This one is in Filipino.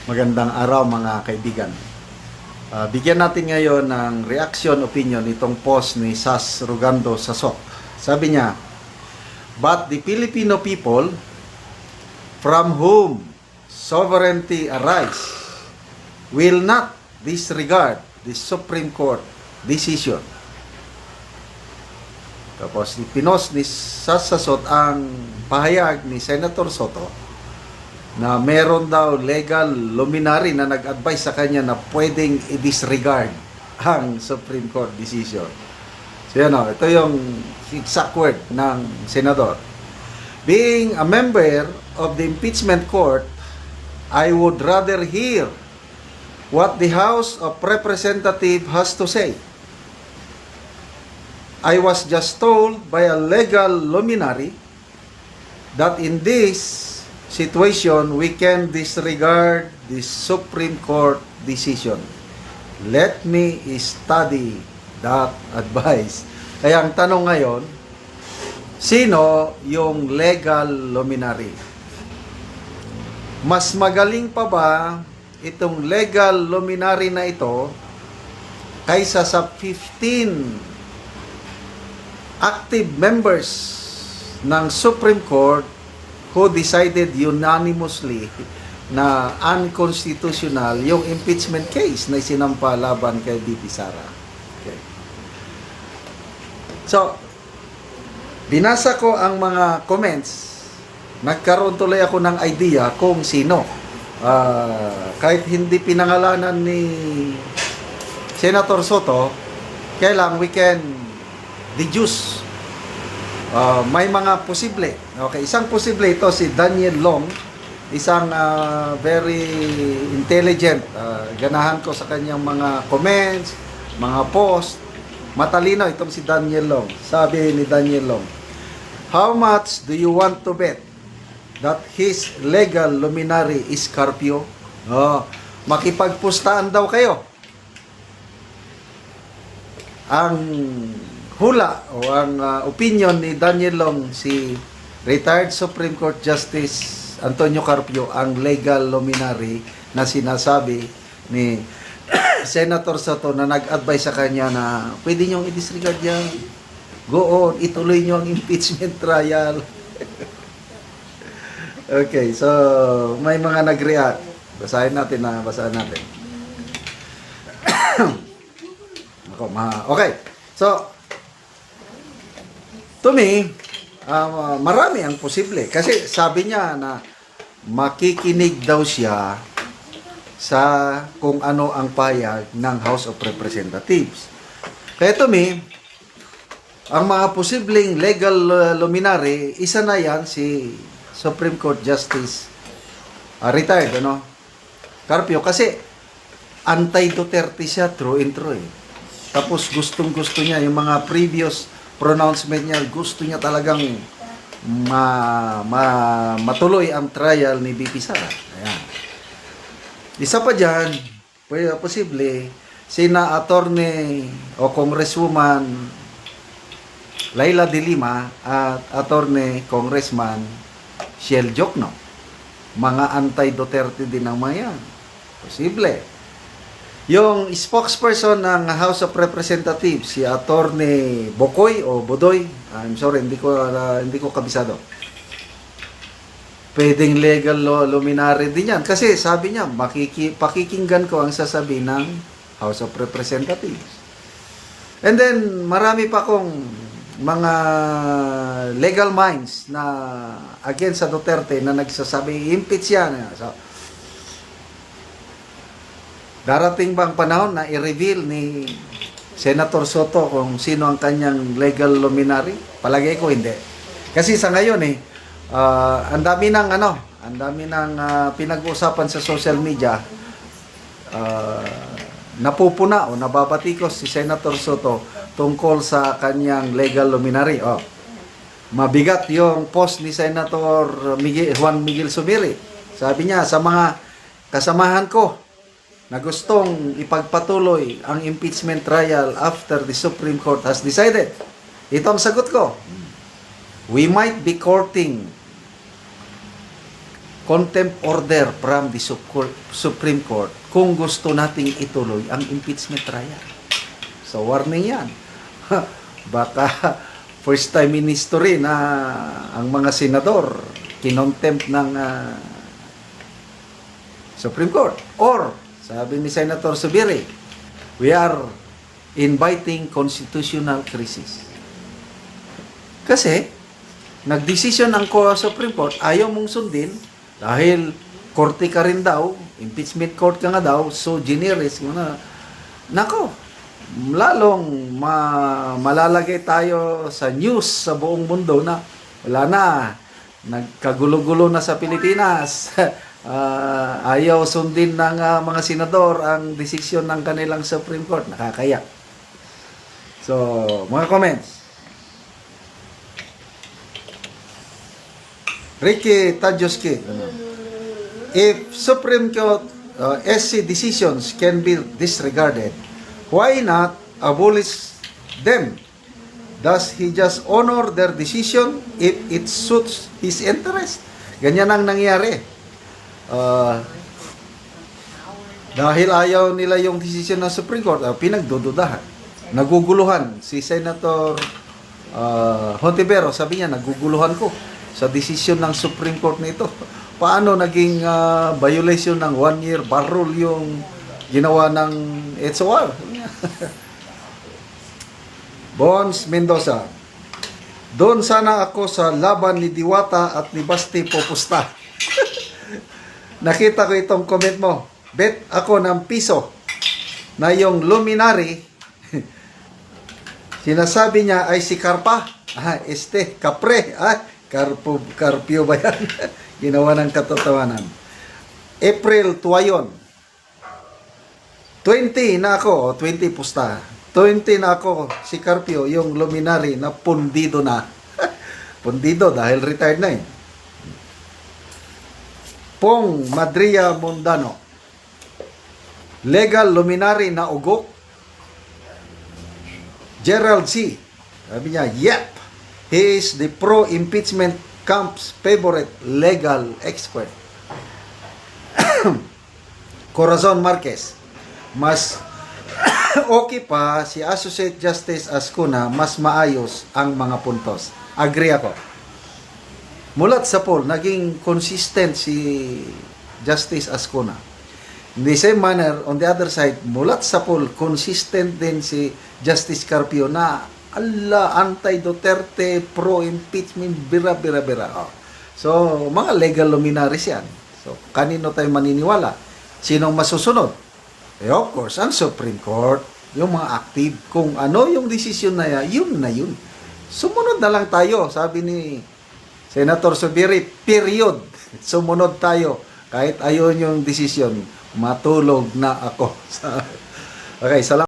Magandang araw mga kaibigan. Bigyan natin ngayon ng reaction opinion itong post ni Sas Rugando Sasok. Sabi niya, "But the Filipino people from whom sovereignty arises will not disregard the Supreme Court decision." Tapos pinost ni Sas Sasot ang pahayag ni Senator Soto na meron daw legal luminary na nag-advise sa kanya na pwedeng i-disregard ang Supreme Court decision. So yan o, ito yung exact word ng senador. "Being a member of the impeachment court, I would rather hear what the House of Representatives has to say. I was just told by a legal luminary that in this situation, we can disregard the Supreme Court decision. Let me study that advice." Kaya ang tanong ngayon, sino yung legal luminary? Mas magaling pa ba itong legal luminary na ito kaysa sa 15 active members ng Supreme Court who decided unanimously na unconstitutional yung impeachment case na isinampa laban kay BP Sara. Okay. So, binasa ko ang mga comments, nagkaroon tuloy ako ng idea kung sino. Kahit hindi pinangalanan ni Senator Soto, kailang we can deduce. May mga posible. Okay, isang posible ito si Daniel Long, isang very intelligent. Ganahan ko sa kanyang mga comments, mga post. Matalino itong si Daniel Long. Sabi ni Daniel Long, "How much do you want to bet that his legal luminary is Carpio?" Makipagpustaan daw kayo. Ang hula o ang opinion ni Daniel Long, si retired Supreme Court Justice Antonio Carpio, ang legal luminary na sinasabi ni Senator Soto na nag-advise sa kanya na pwede niyong i-disregard yan. Go on, ituloy niyo ang impeachment trial. Okay, so may mga nag-react. Basahin natin. Okay, so to me, marami ang posible. Kasi sabi niya na makikinig daw siya sa kung ano ang payag ng House of Representatives. Kaya to me, ang mga posibleng legal luminary, isa na yan si Supreme Court Justice retired, Carpio. Kasi anti-Duterte siya through and through. Tapos gustong-gusto niya yung mga previous pronouncement niya, gusto niya talagang matuloy ang trial ni BP Sara. Ayan. Isa pa dyan, posible, sina attorney o congresswoman Laila de Lima at attorney congressman Shell Jokno. Mga anti-Duterte din ang mga yan. Posible. Yung spokesperson ng House of Representatives, si Attorney Bokoy o Bodoy, I'm sorry, hindi ko kabisado. Pwedeng legal luminary din yan. Kasi sabi niya, pakikinggan ko ang sasabihin ng House of Representatives. And then, marami pa kong mga legal minds na against sa Duterte na nagsasabi, impeach yan. So, darating bang panahon na i-reveal ni Senator Soto kung sino ang kanyang legal luminary? Palagay ko hindi. Kasi sa ngayon ang dami ng pinag-uusapan sa social media, napupuna o nababatikos si Senator Soto tungkol sa kanyang legal luminary. Mabigat yung post ni Senator Juan Miguel Zubiri. Sabi niya, sa mga kasamahan ko na gustong ipagpatuloy ang impeachment trial after the Supreme Court has decided. Ito ang sagot ko. We might be courting contempt order from the Supreme Court kung gusto nating ituloy ang impeachment trial. So, warning yan. Baka first time in history na ang mga senador kinontempt ng Supreme Court. Or, sabi ni Senator Zubiri, we are inviting constitutional crisis. Kasi, nagdesisyon ang Supreme Court, ayaw mong sundin dahil korte ka rin daw, impeachment court ka nga daw, so generis mo na. Nako, lalong malalagay tayo sa news sa buong mundo na wala na, nagkagulo-gulo na sa Pilipinas. Ayaw sundin ng mga senador ang desisyon ng kanilang Supreme Court. Nakakaya. So, mga comments. Ricky Tadjoski, if Supreme Court SC decisions can be disregarded, why not abolish them? Does he just honor their decision if it suits his interest? Ganyan ang nangyari. Dahil ayaw nila yung decision ng Supreme Court, pinagdududahan. Naguguluhan. Si Senator Hontiveros, sabi niya, naguguluhan ko sa decision ng Supreme Court nito. Paano naging violation ng 1-year bar rule yung ginawa ng HOR? Bones Mendoza, doon sana ako sa laban ni Diwata at ni Basti Popusta. Nakita ko itong comment mo. Bet ako ng piso na yung luminary sinasabi niya ay si Karpa. Kapre. Carpio ba yan? Ginawa ng katotohanan. April Tuayon. 20 na ako, 20 pusta. 20 na ako, si Carpio, yung luminary na pundido na. Pundido dahil retired na eh. Pong Madria Mondano. Legal luminary na ugok. Gerald C. Sabi niya, yep. He is the pro-impeachment camp's favorite legal expert. Corazon Marquez. Mas okay pa si Associate Justice Ascuna, mas maayos ang mga puntos. Agree ako. Mulat sa poll, naging consistent si Justice Ascuna. In the same manner, on the other side, mulat sa poll, consistent din si Justice Carpio na anti-Duterte, pro-impeachment, bira. So, mga legal luminaries yan. So, kanino tayo maniniwala? Sinong masusunod? Of course, ang Supreme Court, yung mga active, kung ano yung desisyon na yun na yun. Sumunod na lang tayo, sabi ni Senator Zubiri, period. Sumunod tayo. Kahit ayon yung desisyon, matulog na ako. Okay, salamat.